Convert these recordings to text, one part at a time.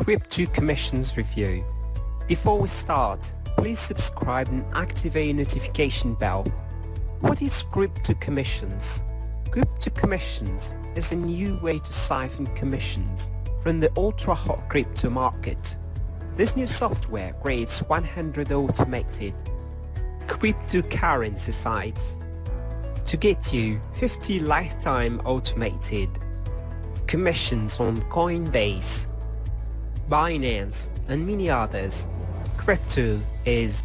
CryptoCommissions review. Before we start, please subscribe and activate your notification bell. What is CryptoCommissions? CryptoCommissions is a new way to siphon commissions from the ultra-hot crypto market. This new software creates 100 automated cryptocurrency sites to get you 50 lifetime automated commissions on Coinbase, Binance and many others. Crypto is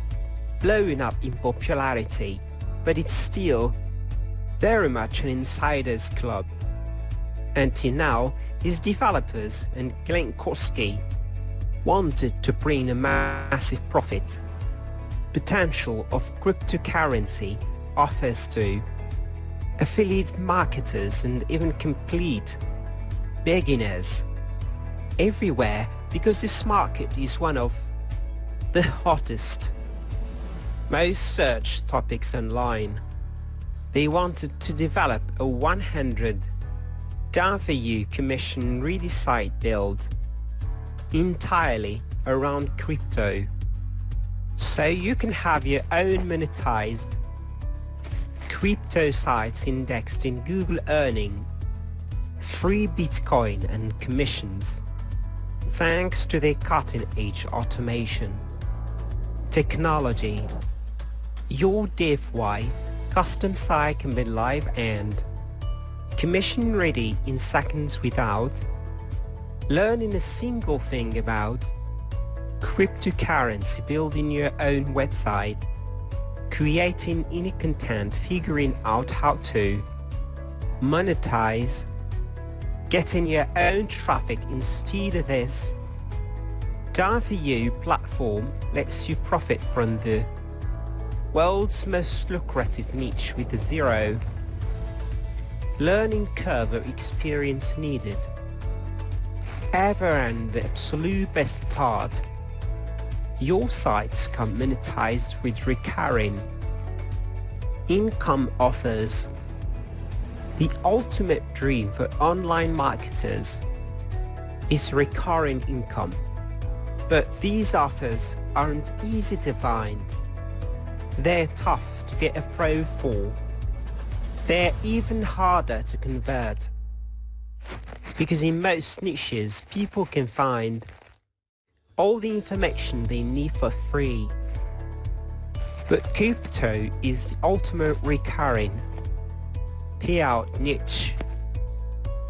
blowing up in popularity, but it's still very much an insider's club. Until now, its developers and Glenn Korsky wanted to bring a massive profit. Potential of cryptocurrency offers to affiliate marketers and even complete beginners everywhere, because this market is one of the hottest, most searched topics online. They wanted to develop a 100 value commission ready site build entirely around crypto, so you can have your own monetized crypto sites indexed in Google, earning free Bitcoin and commissions thanks to their cutting-edge automation technology. Your DevY custom site can be live and commission ready in seconds without learning a single thing about cryptocurrency, building your own website, creating any content, figuring out how to monetize, getting your own traffic. Instead of this, DAO4U platform lets you profit from the world's most lucrative niche with a zero learning curve or experience needed. Ever, and the absolute best part, your sites come monetized with recurring income offers. The ultimate dream for online marketers is recurring income, but these offers aren't easy to find. They're tough to get approved for. They're even harder to convert, because in most niches people can find all the information they need for free. But crypto is the ultimate recurring payout niche.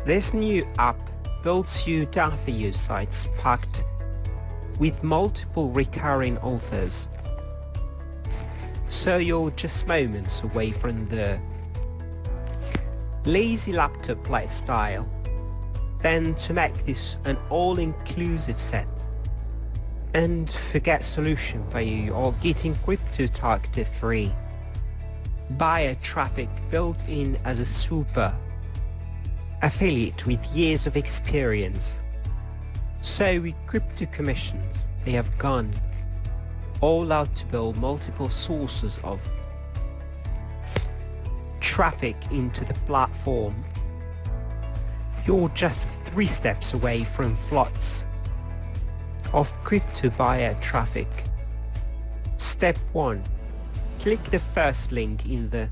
This new app builds you DAO4U sites packed with multiple recurring offers, so you're just moments away from the lazy laptop lifestyle. Then to make this an all-inclusive set and forget solution for you, or getting crypto targeted free buyer traffic built in as a super affiliate with years of experience. So with CryptoCommissions, they have gone all out to build multiple sources of traffic into the platform. You're just 3 steps away from floods of crypto buyer traffic. Step 1. Click the first link in the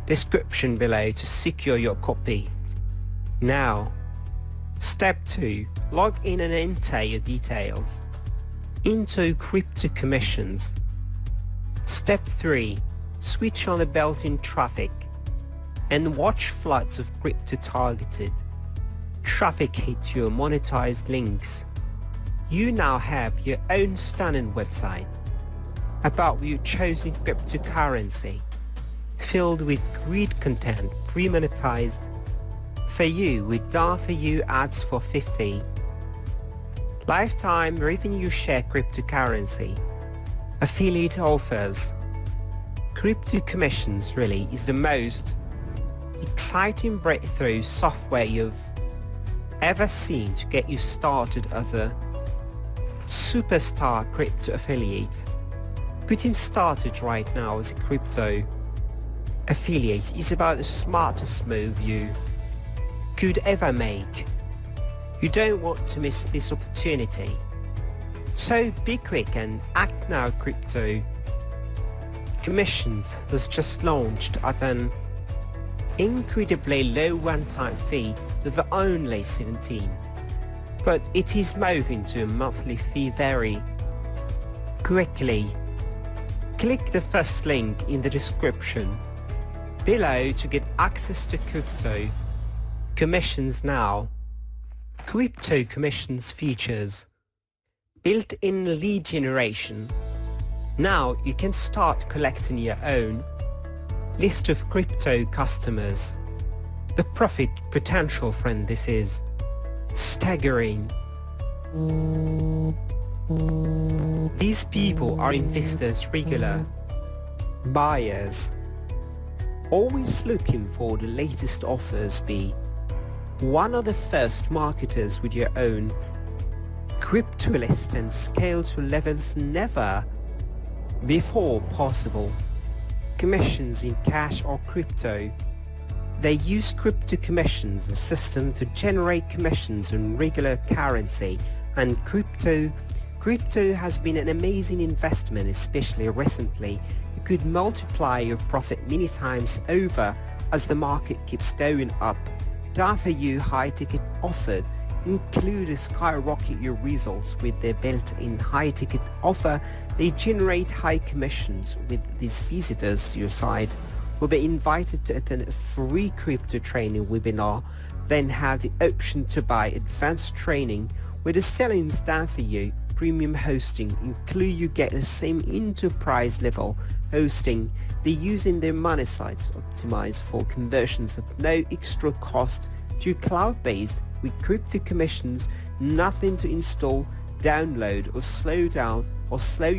description below to secure your copy. Now, Step 2. Log in and enter your details into CryptoCommissions. Step 3. Switch on the built-in traffic and watch floods of crypto-targeted traffic hit your monetized links. You now have your own stunning website about your chosen cryptocurrency, filled with great content, pre-monetized for you with DAO4U ads for 50 lifetime revenue share cryptocurrency affiliate offers. CryptoCommissions really is the most exciting breakthrough software you've ever seen to get you started as a superstar crypto affiliate. Getting started right now as a crypto affiliate is about the smartest move you could ever make. You don't want to miss this opportunity. So be quick and act now. CryptoCommissions was just launched at an incredibly low one-time fee of only 17, but it is moving to a monthly fee very quickly. Click the first link in the description below to get access to CryptoCommissions now. CryptoCommissions features built-in lead generation. Now you can start collecting your own list of crypto customers. The profit potential from this is staggering. These people are investors, regular buyers, always looking for the latest offers. Be one of the first marketers with your own crypto list and scale to levels never before possible. Commissions in cash or crypto. They use CryptoCommissions, a system to generate commissions on regular currency, and crypto has been an amazing investment, especially recently. You could multiply your profit many times over as the market keeps going up. Data you high ticket offered include skyrocket your results with their built-in high ticket offer. They generate high commissions. With these visitors to your site will be invited to attend a free crypto training webinar, then have the option to buy advanced training where the selling's done for you. Premium hosting include you get the same enterprise level hosting they use in their money sites, optimized for conversions at no extra cost to cloud-based. With CryptoCommissions, nothing to install, download or slow you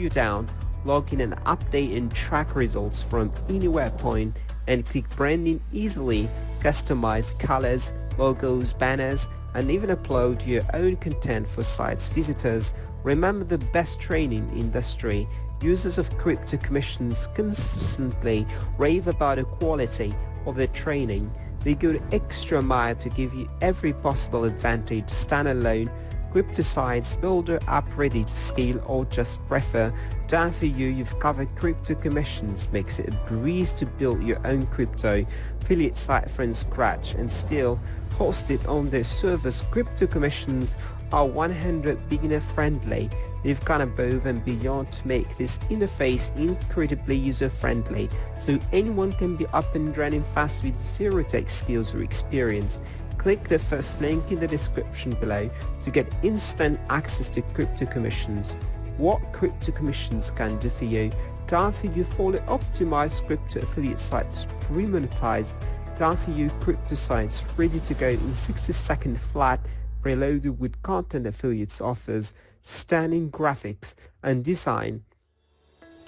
down. Log in and update and track results from anywhere point and click branding easily, customize colors, logos, banners, and even upload your own content for sites visitors. Remember, the best training industry users of CryptoCommissions consistently rave about the quality of their training. They go the extra mile to give you every possible advantage. Standalone crypto sites, builder app ready to scale, or just prefer done for you. You've covered. CryptoCommissions makes it a breeze to build your own crypto affiliate site from scratch and still host it on their servers. CryptoCommissions are 100% beginner friendly. They've gone above and beyond to make this interface incredibly user-friendly, so anyone can be up and running fast with zero tech skills or experience. Click the first link in the description below to get instant access to CryptoCommissions. What CryptoCommissions can do for you. Done for you fully optimized crypto affiliate sites, pre-monetized. Done for you crypto sites ready to go in 60-second flat, preloaded with content affiliates offers, stunning graphics and design.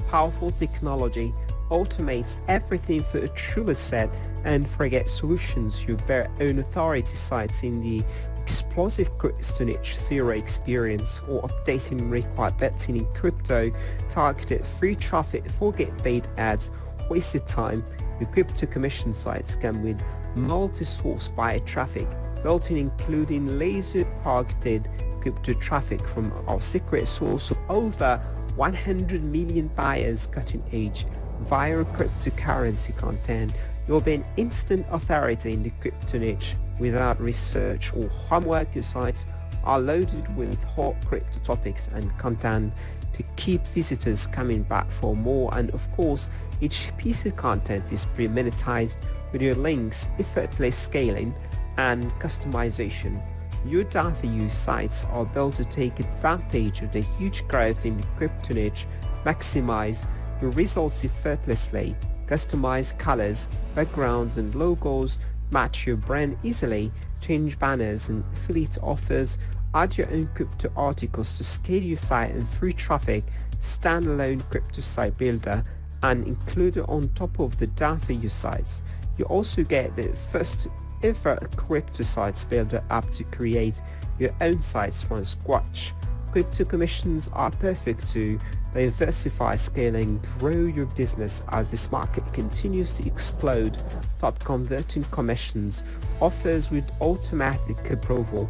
Powerful technology automates everything for a truly set and forget solutions. Your very own authority sites in the explosive crypto niche, zero experience or updating required betting in crypto, targeted free traffic, forget paid ads, wasted time. Your CryptoCommission sites come with multi-source buyer traffic built in, including laser targeted crypto traffic from our secret source of over 100 million buyers, cutting edge viral cryptocurrency content. You'll be an instant authority in the crypto niche without research or homework. Your sites are loaded with hot crypto topics and content to keep visitors coming back for more, and of course each piece of content is pre-monetized with your links, effortless scaling and customization. Your done-for-you sites are built to take advantage of the huge growth in the crypto niche, maximize your results effortlessly, customize colors, backgrounds and logos, match your brand easily, change banners and affiliate offers, add your own crypto articles to scale your site and free traffic, standalone crypto site builder, and include it on top of the done-for-you sites. You also get the first ever crypto sites builder app to create your own sites from scratch. CryptoCommissions are perfect to diversify, scale and grow your business as this market continues to explode. Top converting commissions offers with automatic approval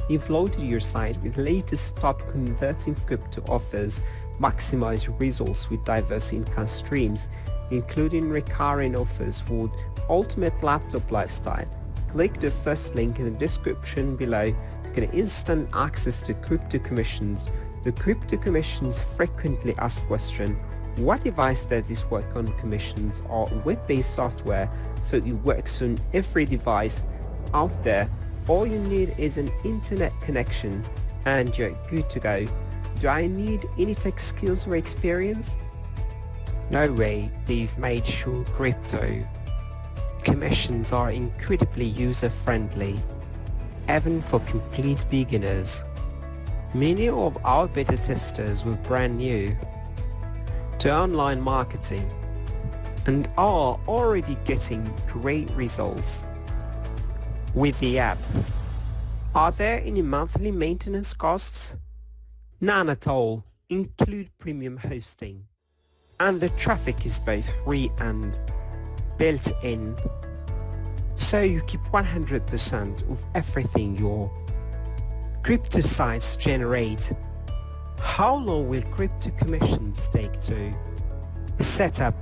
You've loaded your site with latest top converting crypto offers, maximize your results with diverse income streams, including recurring offers for ultimate laptop lifestyle. Click the first link in the description below to get instant access to CryptoCommissions. The CryptoCommissions frequently asked question: what device does this work on? Commissions are web-based software, so it works on every device out there. All you need is an internet connection and you're good to go. Do I need any tech skills or experience? No way. They've made sure crypto commissions are incredibly user-friendly, even for complete beginners. Many of our beta testers were brand new to online marketing and are already getting great results with the app. Are there any monthly maintenance costs? None at all, include premium hosting. And the traffic is both free and built in, so you keep 100% of everything your crypto sites generate. How long will CryptoCommissions take to set up?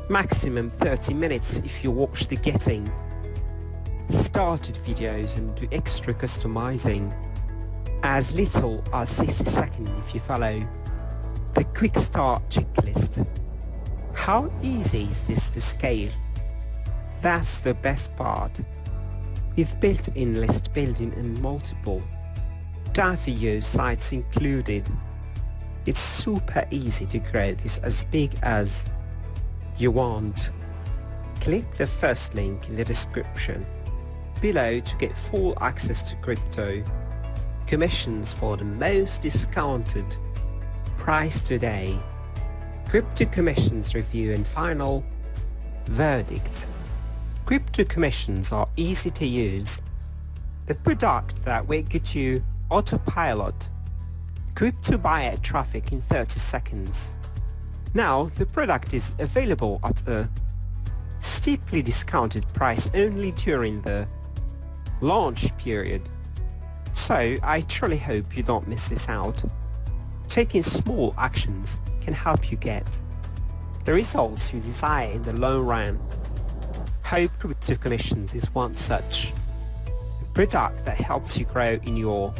Maximum 30 minutes if you watch the getting started videos and do extra customizing. As little as 60 seconds if you follow the quick start checklist. How easy is this to scale? That's the best part. We've built-in list building and multiple down-for-you sites included. It's super easy to grow this as big as you want. Click the first link in the description below to get full access to crypto commissions for the most discounted price today. CryptoCommissions review and final verdict. CryptoCommissions are easy to use. The product that will get you autopilot crypto buyer traffic in 30 seconds. Now the product is available at a steeply discounted price only during the launch period. So I truly hope you don't miss this out. Taking small actions can help you get the results you desire in the long run. Hope CryptoCommissions is one such a product that helps you grow in your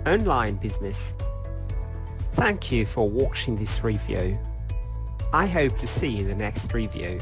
online business. Thank you for watching this review. I hope to see you in the next review.